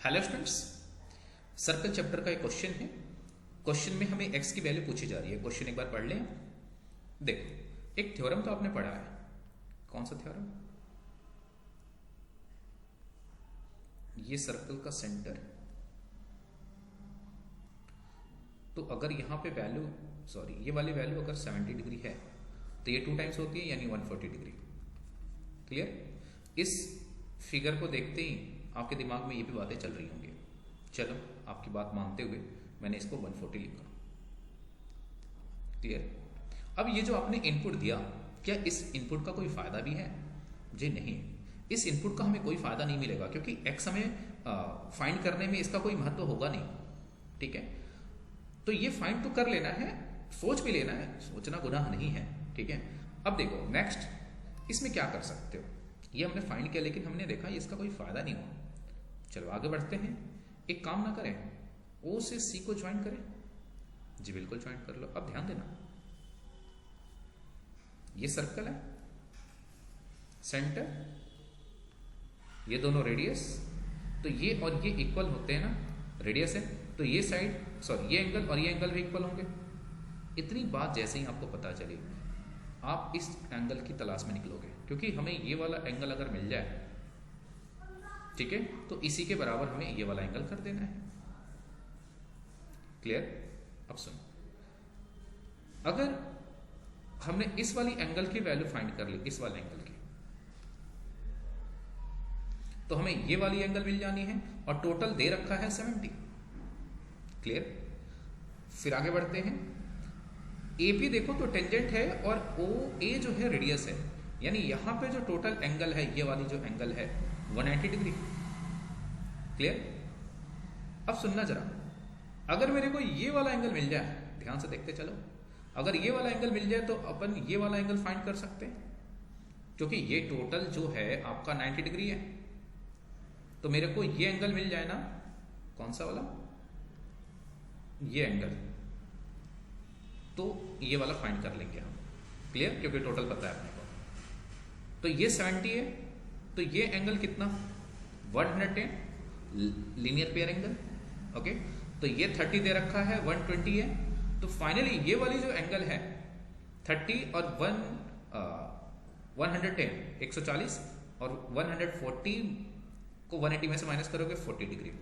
Hello students, circle chapter का एक question है। क्वेश्चन में हमें एक्स की वैल्यू पूछी जा रही है। क्वेश्चन एक बार पढ़ लें। देखो, एक थ्योरम तो आपने पढ़ा है। कौन सा थ्योरम? ये सर्कल का सेंटर, तो अगर यहां पे वैल्यू ये वाली वैल्यू अगर 70 डिग्री है तो ये 2 टाइम्स होती है, यानी 140 डिग्री। क्लियर? इस फिगर को देखते ही आपके दिमाग में ये भी बातें चल रही होंगी। चलो, आपकी बात मानते हुए मैंने इसको 140 लिखा। क्लियर? अब ये जो आपने इनपुट दिया, क्या इस इनपुट का कोई फायदा भी है? जी नहीं, इस इनपुट का हमें कोई फायदा नहीं मिलेगा, क्योंकि एक्स हमें फाइंड करने में इसका कोई महत्व होगा नहीं। ठीक है, तो ये फाइंड तो कर लेना है, सोच भी लेना है, सोचना गुनाह नहीं है। ठीक है, अब देखो नेक्स्ट इसमें क्या कर सकते हो। ये हमने फाइंड किया, लेकिन हमने देखा इसका कोई फायदा नहीं हुआ। चलो आगे बढ़ते हैं। एक काम ना करें, ओ से सी को ज्वाइन करें। जी बिल्कुल ज्वाइन कर लो। अब ध्यान देना, ये सर्कल है, सेंटर, ये दोनों रेडियस, तो ये और ये इक्वल होते हैं ना, रेडियस है तो ये साइड ये एंगल और ये एंगल भी इक्वल होंगे। इतनी बात जैसे ही आपको पता चली, आप इस एंगल की तलाश में निकलोगे, क्योंकि हमें ये वाला एंगल अगर मिल जाए, ठीक है, तो इसी के बराबर हमें ये वाला एंगल कर देना है। क्लियर? अब सुनो, अगर हमने इस वाली एंगल की वैल्यू फाइंड कर ली, इस वाले एंगल की, तो हमें ये वाली एंगल मिल जानी है, और टोटल दे रखा है 70। क्लियर? फिर आगे बढ़ते हैं। AP देखो तो टेंजेंट है, और OA जो है रेडियस है, यानी यहां पे जो टोटल एंगल है, ये वाली जो एंगल है 180 डिग्री। क्लियर? अब सुनना जरा, अगर मेरे को ये वाला एंगल मिल जाए, ध्यान से देखते चलो, अगर ये वाला एंगल मिल जाए तो अपन ये वाला एंगल फाइंड कर सकते हैं, क्योंकि ये टोटल जो है आपका 90 डिग्री है। तो मेरे को ये एंगल मिल जाए ना, कौन सा वाला, ये एंगल, तो ये वाला फाइंड कर लेंगे हम। क्लियर? क्योंकि टोटल पता है अपने को। तो ये 70 है, तो ये एंगल कितना, 110, लीनियर पेयर एंगल। ओके, तो ये 30 दे रखा है, 120 है, तो फाइनली ये वाली जो एंगल है 30 और 110 140, और 140 को 180 में से माइनस करोगे 40 डिग्री।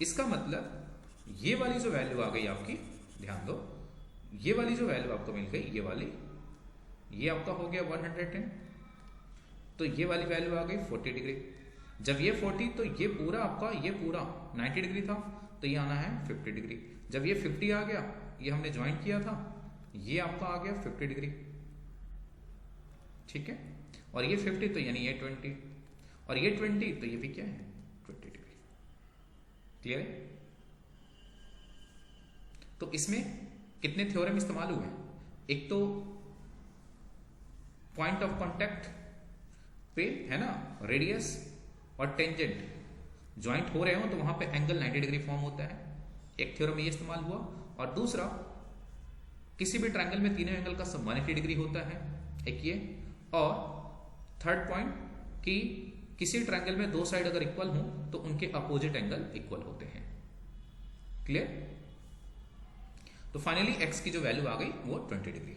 इसका मतलब ये वाली जो वैल्यू आ गई आपकी, ध्यान दो, ये वाली जो वैल्यू आपको मिल गई, ये वाली, ये आपका हो गया 110, तो ये वाली वैल्यू आ गई 40 डिग्री। जब ये 40, तो ये पूरा आपका, ये पूरा 90 डिग्री था, तो ये आना है 50 डिग्री। जब ये 50 आ गया, ये हमने ज्वाइन किया था, ये आपका आ गया 50 डिग्री। ठीक है, और ये 50 तो यानी ये 20, और ये 20 तो ये भी क्या है, 20 डिग्री। क्लियर है? तो इसमें कितने थ्योरम इस्तेमाल हुए? एक तो पॉइंट ऑफ कांटेक्ट पे है ना, रेडियस और टेंजेंट ज्वाइंट हो रहे हो तो वहां पे एंगल 90 डिग्री फॉर्म होता है, एक थ्योरम ये इस्तेमाल हुआ। और दूसरा, किसी भी ट्रायंगल में तीनों एंगल का सम 180 डिग्री होता है, एक ये। और थर्ड पॉइंट कि किसी ट्रायंगल में दो साइड अगर इक्वल हो तो उनके अपोजिट एंगल इक्वल होते हैं। क्लियर? तो फाइनली एक्स की जो वैल्यू आ गई वो 20 डिग्री।